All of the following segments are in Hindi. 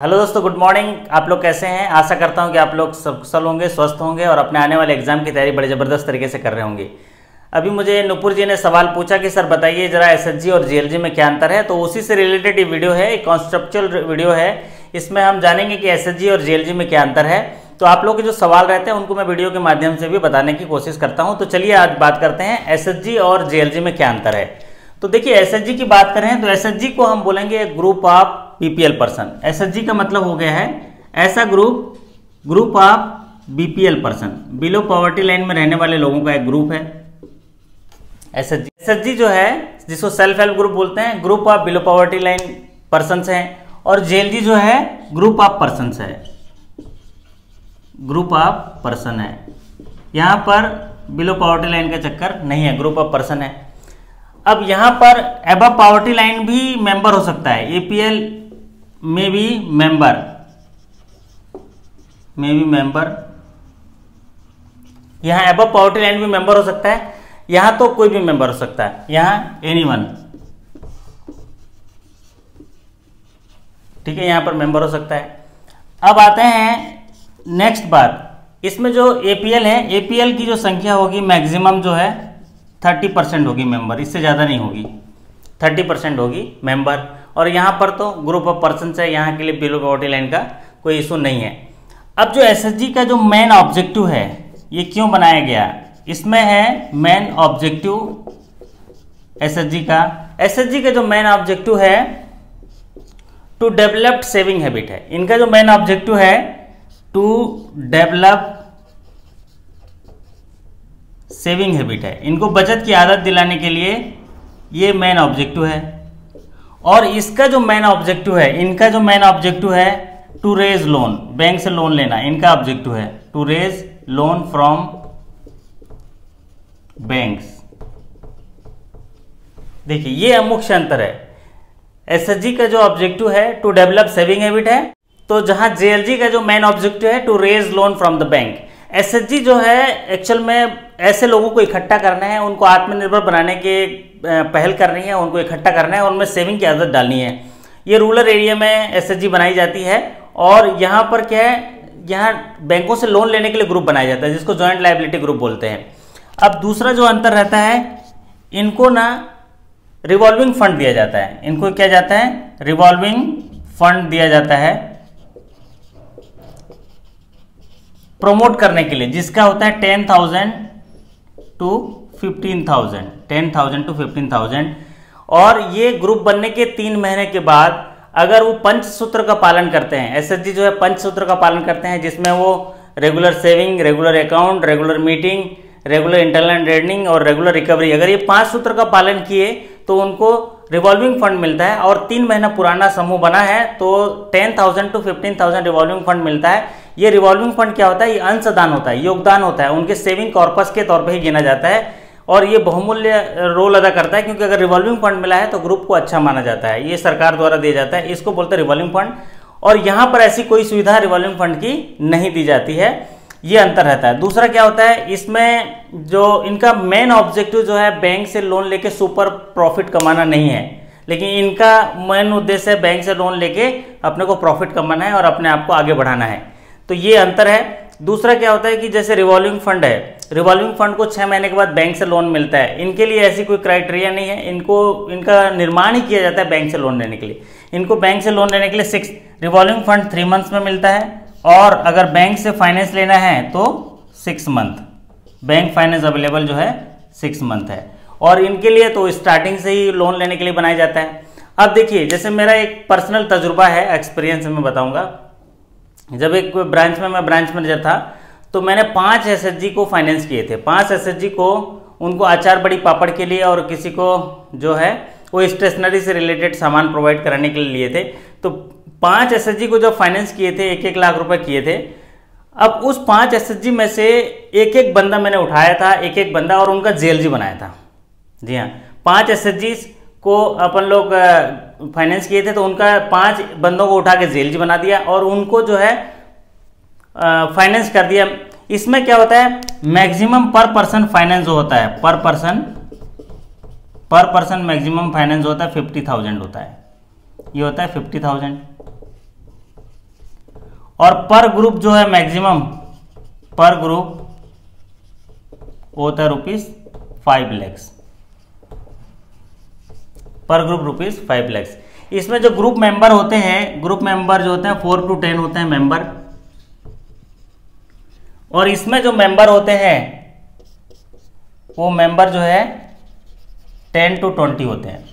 हेलो दोस्तों, गुड मॉर्निंग। आप लोग कैसे हैं? आशा करता हूं कि आप लोग सब कुशल होंगे, स्वस्थ होंगे और अपने आने वाले एग्जाम की तैयारी बड़े ज़बरदस्त तरीके से कर रहे होंगे। अभी मुझे नुपुर जी ने सवाल पूछा कि सर बताइए ज़रा एसएचजी और जीएलजी में क्या अंतर है। तो उसी से रिलेटेड ये वीडियो है, एक कॉन्सेप्चुअल वीडियो है। इसमें हम जानेंगे कि एसएचजी और जीएलजी में क्या अंतर है। तो आप लोग के जो सवाल रहते हैं उनको मैं वीडियो के माध्यम से भी बताने की कोशिश करता हूँ। तो चलिए आज बात करते हैं एसएचजी और जीएलजी में क्या अंतर है। तो देखिए, एसएचजी की बात करें तो एसएचजी को हम बोलेंगे group of BPL person. SHG का मतलब हो गया है ऐसा group of BPL person, below poverty line में रहने वाले लोगों का एक ग्रुप है एसएचजी। एसएचजी जो है जिसको सेल्फ हेल्प ग्रुप बोलते हैं, group of below poverty line person है। और जेएलजी जो है ग्रुप ऑफ पर्सन है, ग्रुप ऑफ पर्सन है। यहां पर बिलो पॉवर्टी लाइन का चक्कर नहीं है, ग्रुप ऑफ पर्सन है। अब यहां पर अबव पॉवर्टी लाइन भी मेंबर हो सकता है, एपीएल में भी मेंबर, यहां अबव पॉवर्टी लाइन भी मेंबर हो सकता है। यहां तो कोई भी मेंबर हो सकता है, यहां एनीवन, ठीक है, यहां पर मेंबर हो सकता है। अब आते हैं नेक्स्ट बात, इसमें जो एपीएल है, एपीएल की जो संख्या होगी मैक्सिमम जो है 30% होगी मेंबर, इससे ज़्यादा नहीं होगी, 30% होगी मेंबर। और यहाँ पर तो ग्रुप ऑफ पर्सन है, यहाँ के लिए बिलो पॉवर्टी लाइन का कोई इशू नहीं है। अब जो एसएचजी का जो मेन ऑब्जेक्टिव है, ये क्यों बनाया गया, इसमें है मेन ऑब्जेक्टिव एसएचजी का जो मेन ऑब्जेक्टिव है टू डेवलप सेविंग हैबिट है। इनका जो मेन ऑब्जेक्टिव है टू डेवलप सेविंग हैबिट है, इनको बचत की आदत दिलाने के लिए ये मेन ऑब्जेक्टिव है। और इसका जो मेन ऑब्जेक्टिव है, इनका जो मेन ऑब्जेक्टिव है टू रेज लोन, बैंक से लोन लेना इनका ऑब्जेक्टिव है, to raise loan from banks. देखिए ये मुख्य अंतर है। एसएचजी का जो ऑब्जेक्टिव है टू डेवलप सेविंग हैबिट है, तो जहां जेएलजी का जो मेन ऑब्जेक्टिव है to raise loan from the bank. SHG जो है एक्चुअल में ऐसे लोगों को इकट्ठा करना है, उनको आत्मनिर्भर बनाने के पहल करनी है, उनको इकट्ठा करना है, उनमें सेविंग की आदत डालनी है। ये रूरल एरिया में एसएचजी बनाई जाती है। और यहाँ पर क्या है, यहाँ बैंकों से लोन लेने के लिए ग्रुप बनाया जाता है जिसको जॉइंट लायबिलिटी ग्रुप बोलते हैं। अब दूसरा जो अंतर रहता है, इनको ना रिवॉल्विंग फंड दिया जाता है, इनको क्या जाता है, रिवॉल्विंग फंड दिया जाता है प्रमोट करने के लिए, जिसका होता है 10,000 to 15,000, 10,000 to 15,000। और ये ग्रुप बनने के 3 महीने के बाद अगर वो पंचसूत्र का पालन करते हैं, एसएचजी जो है पंचसूत्र का पालन करते हैं, जिसमें वो regular saving, regular account, regular meeting, regular internal trading और रेगुलर रिकवरी, अगर ये 5 सूत्र का पालन किए तो उनको रिवॉल्विंग फंड मिलता है। और 3 महीना पुराना समूह बना है तो 10,000 to 15,000 रिवॉल्विंग फंड मिलता है। ये रिवॉल्विंग फंड क्या होता है, ये अंशदान होता है, योगदान होता है, उनके सेविंग कॉर्पस के तौर पर ही गिना जाता है। और ये बहुमूल्य रोल अदा करता है, क्योंकि अगर रिवॉल्विंग फंड मिला है तो ग्रुप को अच्छा माना जाता है, ये सरकार द्वारा दिया जाता है, इसको बोलते हैं रिवॉल्विंग फंड। और यहाँ पर ऐसी कोई सुविधा रिवॉल्विंग फंड की नहीं दी जाती है, ये अंतर रहता है। दूसरा क्या होता है, इसमें जो इनका मेन ऑब्जेक्टिव जो है बैंक से लोन लेके सुपर प्रॉफिट कमाना नहीं है, लेकिन इनका मेन उद्देश्य है बैंक से लोन लेके अपने को प्रॉफिट कमाना है और अपने आप को आगे बढ़ाना है। तो ये अंतर है। दूसरा क्या होता है कि जैसे रिवॉल्विंग फंड है, रिवॉल्विंग फंड को 6 महीने के बाद बैंक से लोन मिलता है, इनके लिए ऐसी कोई क्राइटेरिया नहीं है, इनका निर्माण ही किया जाता है बैंक से लोन लेने के लिए। इनको बैंक से लोन लेने के लिए 6 रिवॉल्विंग फंड 3 मंथ्स में मिलता है, और अगर बैंक से फाइनेंस लेना है तो 6 मंथ, बैंक फाइनेंस अवेलेबल जो है 6 मंथ है। और इनके लिए तो स्टार्टिंग से ही लोन लेने के लिए बनाया जाता है। अब देखिए, जैसे मेरा एक पर्सनल तजुर्बा है, एक्सपीरियंस मैं बताऊंगा। जब एक ब्रांच में मैं ब्रांच मैनेजर था तो मैंने 5 एसएचजी को फाइनेंस किए थे। 5 एसएचजी को उनको अचार बड़ी पापड़ के लिए और किसी को जो है वो स्टेशनरी से रिलेटेड सामान प्रोवाइड कराने के लिए लिए थे। तो 5 एसएचजी को जब फाइनेंस किए थे, 1-1 लाख रुपए किए थे। अब उस 5 एसएचजी में से एक बंदा मैंने उठाया था, एक बंदा, और उनका जेएलजी बनाया था। जी हाँ, 5 एसएचजी को अपन लोग फाइनेंस किए थे, तो उनका 5 बंदों को उठा के जेएलजी बना दिया और उनको जो है फाइनेंस कर दिया। इसमें क्या होता है, मैक्सिमम पर पर्सन फाइनेंस जो होता है, पर पर्सन मैक्सिमम फाइनेंस होता है 50,000 होता है, ये होता है 50,000। और पर ग्रुप जो है मैक्सिमम पर ग्रुप होता है ₹5 लाख, पर ग्रुप ₹5 लाख। इसमें जो ग्रुप मेंबर होते हैं, ग्रुप मेंबर जो होते हैं 4 to 10 होते हैं मेंबर, और इसमें जो मेंबर होते हैं वो मेंबर जो है 10 to 20 होते हैं।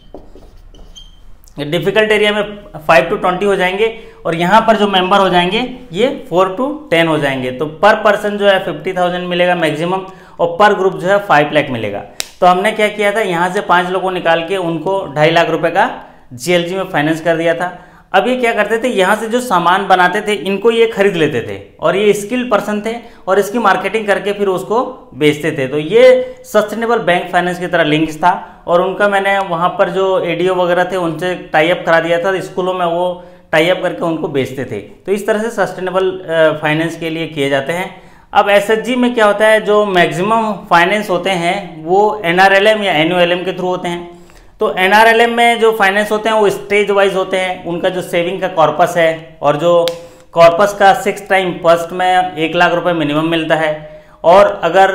डिफिकल्ट एरिया में 5 to 20 हो जाएंगे और यहां पर जो मेंबर हो जाएंगे ये 4 to 10 हो जाएंगे। तो पर पर्सन जो है 50,000 मिलेगा मैक्सिमम, और पर ग्रुप जो है 5 लाख मिलेगा। तो हमने क्या किया था, यहां से 5 लोगों को निकाल के उनको 2.5 लाख रुपए का जीएलजी में फाइनेंस कर दिया था। अब ये क्या करते थे, यहाँ से जो सामान बनाते थे इनको ये खरीद लेते थे, और ये स्किल्ड पर्सन थे और इसकी मार्केटिंग करके फिर उसको बेचते थे। तो ये सस्टेनेबल बैंक फाइनेंस की तरह लिंक्स था, और उनका मैंने वहाँ पर जो एडीओ वगैरह थे उनसे टाई अप करा दिया था, स्कूलों में वो टाई अप करके उनको बेचते थे। तो इस तरह से सस्टेनेबल फाइनेंस के लिए किए जाते हैं। अब एसएचजी में क्या होता है, जो मैक्सिमम फाइनेंस होते हैं वो एनआरएलएम या एनयूएलएम के थ्रू होते हैं। तो एनआरएलएम में जो फाइनेंस होते हैं वो स्टेज वाइज होते हैं, उनका जो सेविंग का कॉर्पस है, और जो कॉर्पस का 6 टाइम फर्स्ट में 1 लाख रुपए मिनिमम मिलता है, और अगर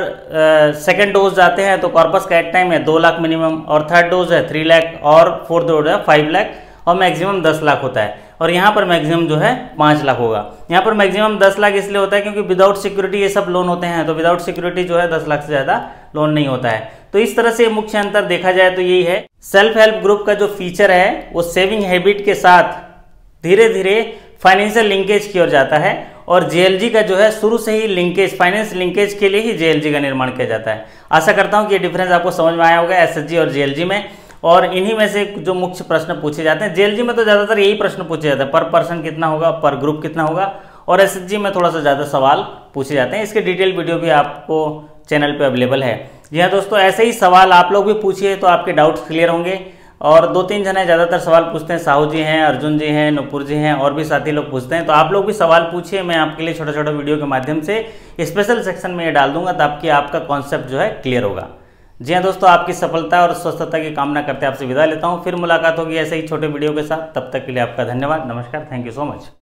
सेकंड डोज जाते हैं तो कॉर्पस का 8 टाइम है 2 लाख मिनिमम, और थर्ड डोज है 3 लाख, और फोर्थ डोज है 5 लाख, और मैक्सिमम 10 लाख होता है। और यहाँ पर मैक्सिमम जो है 5 लाख होगा। यहाँ पर मैक्सिमम 10 लाख इसलिए होता है क्योंकि विदाउट सिक्योरिटी ये सब लोन होते हैं, तो विदाउट सिक्योरिटी जो है 10 लाख से ज़्यादा लोन नहीं होता है। तो इस तरह से मुख्य अंतर देखा जाए तो यही है। सेल्फ हेल्प ग्रुप का जो फीचर है वो सेविंग हैबिट के साथ धीरे धीरे फाइनेंशियल लिंकेज की ओर जाता है, और जेएलजी का जो है शुरू से ही लिंकेज, फाइनेंस लिंकेज के लिए ही जेएलजी का निर्माण किया जाता है। आशा करता हूँ कि ये डिफरेंस आपको समझ में आया होगा एसएचजी और जेएलजी में। और इन्हीं में से जो मुख्य प्रश्न पूछे जाते हैं, जेएलजी में तो ज़्यादातर यही प्रश्न पूछे जाते हैं, पर पर्सन कितना होगा, पर ग्रुप कितना होगा, और एसएचजी में थोड़ा सा ज़्यादा सवाल पूछे जाते हैं। इसके डिटेल वीडियो भी आपको चैनल पे अवेलेबल है। जी हाँ दोस्तों, ऐसे ही सवाल आप लोग भी पूछिए तो आपके डाउट्स क्लियर होंगे। और 2-3 जने ज़्यादातर सवाल पूछते हैं, साहू जी हैं, अर्जुन जी हैं, नुपुर जी हैं, और भी साथी लोग पूछते हैं। तो आप लोग भी सवाल पूछिए, मैं आपके लिए छोटा छोटा वीडियो के माध्यम से स्पेशल सेक्शन में ये डाल दूंगा, ताकि आपका कॉन्सेप्ट जो है क्लियर होगा। जी हाँ दोस्तों, आपकी सफलता और स्वस्थता की कामना करते आपसे विदा लेता हूँ। फिर मुलाकात होगी ऐसे ही छोटे वीडियो के साथ। तब तक के लिए आपका धन्यवाद। नमस्कार, थैंक यू सो मच।